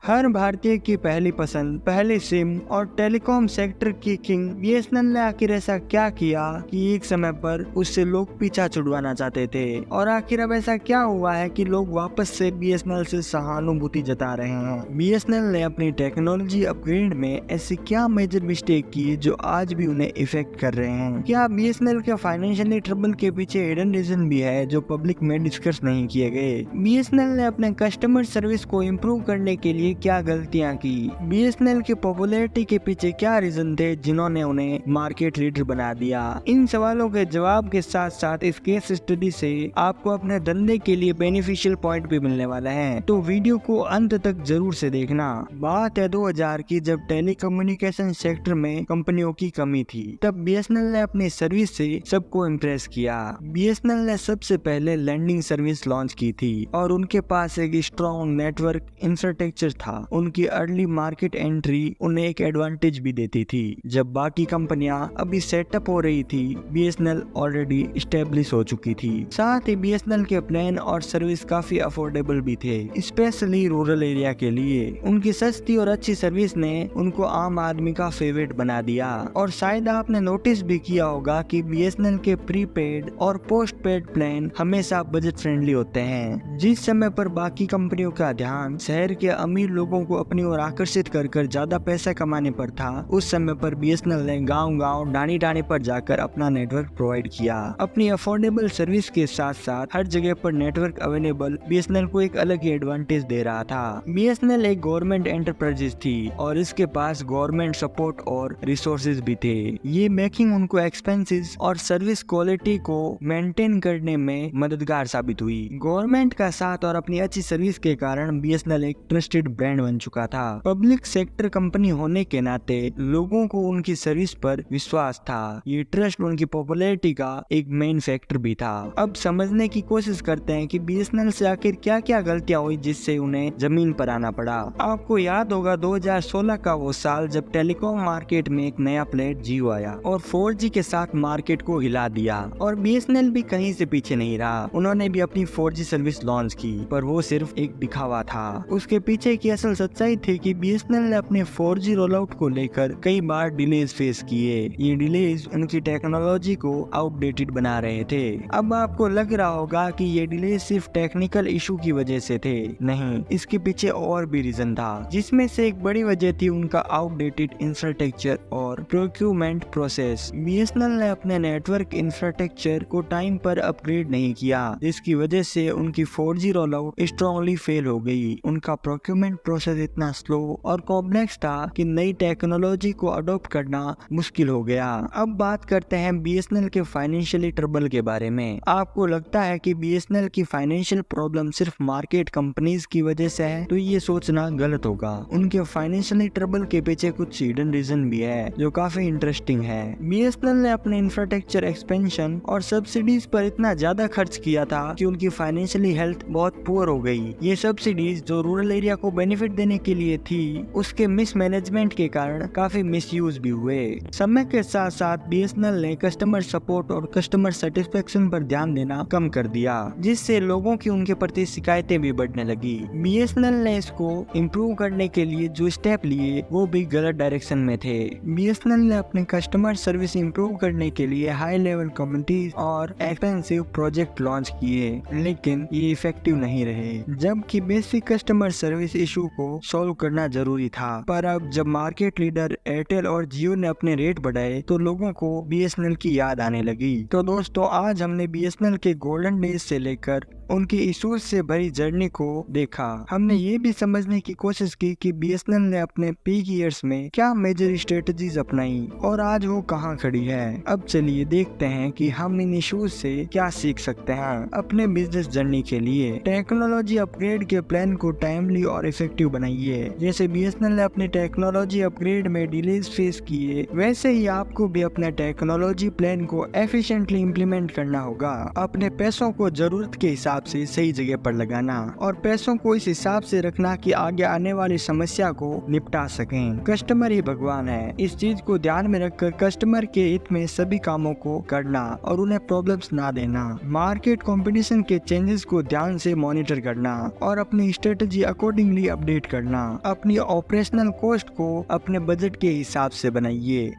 हर भारतीय की पहली पसंद, पहली सिम और टेलीकॉम सेक्टर की किंग बीएसएनएल ने आखिर ऐसा क्या किया कि एक समय पर उससे लोग पीछा छुड़वाना चाहते थे, और आखिर अब ऐसा क्या हुआ है कि लोग वापस से बीएसएनएल से सहानुभूति जता रहे हैं। बीएसएनएल ने अपनी टेक्नोलॉजी अपग्रेड में ऐसी क्या मेजर मिस्टेक की जो आज भी उन्हें इफेक्ट कर रहे हैं। क्या बीएसएनएल के फाइनेंशियली ट्रबल के पीछे हिडन रीजन भी है जो पब्लिक में डिस्कस नहीं किए गए। बीएसएनएल ने अपने कस्टमर सर्विस को इम्प्रूव करने के लिए क्या गलतियां की, बीएसएनएल की पॉपुलैरिटी के पीछे क्या रीजन थे जिन्होंने उन्हें मार्केट लीडर बना दिया। इन सवालों के जवाब के साथ साथ इस केस स्टडी से आपको अपने धंधे के लिए बेनिफिशियल पॉइंट भी मिलने वाला है, तो वीडियो को अंत तक जरूर से देखना। बात है 2000 की, जब टेलीकम्युनिकेशन सेक्टर में कंपनियों की कमी थी। तब बीएसएनएल ने अपनी सर्विस से सबको इम्प्रेस किया। बीएसएनएल ने सबसे पहले लैंडिंग सर्विस लॉन्च की थी और उनके पास एक स्ट्रॉन्ग नेटवर्क इंफ्रास्ट्रक्चर था। उनकी अर्ली मार्केट एंट्री उन्हें एक एडवांटेज भी देती थी। जब बाकी कंपनियां अभी सेटअप हो रही थी, बीएसएनएल ऑलरेडी स्टेब्लिश हो चुकी थी। साथ ही बीएसएनएल के प्लान और सर्विस काफी अफोर्डेबल भी थे, स्पेशली रूरल एरिया के लिए। उनकी सस्ती और अच्छी सर्विस ने उनको आम आदमी का फेवरेट बना दिया। और शायद आपने नोटिस भी किया होगा कि बीएसएनएल के प्रीपेड और पोस्ट पेड प्लान हमेशा बजट फ्रेंडली होते हैं। जिस समय पर बाकी कंपनियों का ध्यान शहर के अमीर लोगों को अपनी ओर आकर्षित कर ज्यादा पैसा कमाने पर था, उस समय पर बीएसएनएल ने गांव-गांव डाणी पर जाकर अपना नेटवर्क प्रोवाइड किया। अपनी अफोर्डेबल सर्विस के साथ साथ हर जगह पर नेटवर्क अवेलेबल बीएसएनएल को एक अलग ही एडवांटेज दे रहा था। बीएसएनएल एक गवर्नमेंट एंटरप्राइजेस थी और इसके पास गवर्नमेंट सपोर्ट और रिसोर्सेज भी थे। ये मेकिंग उनको एक्सपेंसेस और सर्विस क्वालिटी को मेंटेन करने में मददगार साबित हुई। गवर्नमेंट का साथ और अपनी अच्छी सर्विस के कारण बीएसएनएल एक ट्रस्टेड ब्रांड बन चुका था। पब्लिक सेक्टर कंपनी होने के नाते लोगों को उनकी सर्विस पर विश्वास था। ये ट्रस्ट उनकी पॉपुलैरिटी का एक मेन फैक्टर भी था। अब समझने की कोशिश करते हैं कि बीएसएनएल से आखिर क्या क्या गलतियां हुई जिससे उन्हें जमीन पर आना पड़ा। आपको याद होगा 2016 का वो साल जब टेलीकॉम मार्केट में एक नया प्लेयर जियो आया और 4G के साथ मार्केट को हिला दिया, और बीएसएनएल भी कहीं से पीछे नहीं रहा। उन्होंने भी अपनी 4G सर्विस लॉन्च की, पर वो सिर्फ एक दिखावा था। उसके पीछे की असल सच्चाई थी कि बीएसएनएल ने अपने 4G रोलआउट को लेकर कई बार डिलेज फेस किए। ये डिलेज उनकी टेक्नोलॉजी को आउटडेटेड बना रहे थे। अब आपको लग रहा होगा कि ये डिलेज सिर्फ टेक्निकल इशू की वजह से थे। नहीं, इसके पीछे और भी रीजन था, जिसमें से एक बड़ी वजह थी उनका आउटडेटेड इंफ्रास्ट्रक्चर और प्रोक्यूरमेंट प्रोसेस। बीएसएनएल ने अपने नेटवर्क इंफ्रास्ट्रक्चर को टाइम पर अपग्रेड नहीं किया, जिसकी वजह से उनकी 4G रोलआउट स्ट्रांगली फेल हो गई। उनका प्रोक्यूरमेंट प्रोसेस इतना स्लो और कॉम्प्लेक्स था कि नई टेक्नोलॉजी को अडॉप्ट करना मुश्किल हो गया। अब बात करते हैं बीएसएनएल के फाइनेंशियली ट्रबल के बारे में। आपको लगता है कि बीएसएनएल की फाइनेंशियल प्रॉब्लम सिर्फ मार्केट कंपनीज की वजह से है, तो ये सोचना गलत होगा। उनके फाइनेंशियली ट्रबल के पीछे कुछ हिडन रीजन भी है जो काफी इंटरेस्टिंग है। बीएसएनएल ने अपने इंफ्रास्ट्रक्चर एक्सपेंशन और सब्सिडीज पर इतना ज्यादा खर्च किया था कि उनकी फाइनेंशियली हेल्थ बहुत पुअर हो गई। ये सब्सिडीज जो रूरल एरिया को बेनिफिट देने के लिए थी, उसके मिसमैनेजमेंट के कारण काफी मिसयूज भी हुए। समय के साथ साथ बीएसएनएल ने कस्टमर सपोर्ट और कस्टमर सेटिस्फेक्शन पर ध्यान देना कम कर दिया, जिससे लोगों की उनके प्रति शिकायतें भी बढ़ने लगी। बीएसएनएल ने इसको इम्प्रूव करने के लिए जो स्टेप लिए वो भी गलत डायरेक्शन में थे। बीएसएनएल ने अपने कस्टमर सर्विस इम्प्रूव करने के लिए हाई लेवल कम्युनिटीज और एक्सपेंसिव प्रोजेक्ट लॉन्च किए, लेकिन ये इफेक्टिव नहीं रहे, जबकि बेसिक कस्टमर सर्विस इशू को सॉल्व करना जरूरी था। पर अब जब मार्केट लीडर एयरटेल और जियो ने अपने रेट बढ़ाए तो लोगों को बीएसएनएल की याद आने लगी। तो दोस्तों, आज हमने बीएसएनएल के गोल्डन डेज से लेकर उनकी इश्यूज से भरी जर्नी को देखा। हमने ये भी समझने की कोशिश की कि बीएसएनएल ने अपने पीक ईयर्स में क्या मेजर स्ट्रेटजीज अपनाई और आज वो कहाँ खड़ी है। अब चलिए देखते हैं कि हम इन इश्यूज से क्या सीख सकते हैं अपने बिजनेस जर्नी के लिए। टेक्नोलॉजी अपग्रेड के प्लान को टाइमली और इफेक्टिव बनाइए। जैसे बीएसएनएल ने अपने टेक्नोलॉजी अपग्रेड में डिलेज फेस किए, वैसे ही आपको भी अपने टेक्नोलॉजी प्लान को एफिशिएंटली इम्प्लीमेंट करना होगा। अपने पैसों को जरूरत के हिसाब से सही जगह पर लगाना और पैसों को इस हिसाब से रखना कि आगे आने वाली समस्या को निपटा सकें। कस्टमर ही भगवान है, इस चीज को ध्यान में रखकर कस्टमर के हित में सभी कामों को करना और उन्हें प्रॉब्लम्स ना देना। मार्केट कंपटीशन के चेंजेस को ध्यान से मॉनिटर करना और अपनी स्ट्रेटजी अकॉर्डिंगली अपडेट करना। अपनी ऑपरेशनल कॉस्ट को अपने बजट के हिसाब से बनाइए।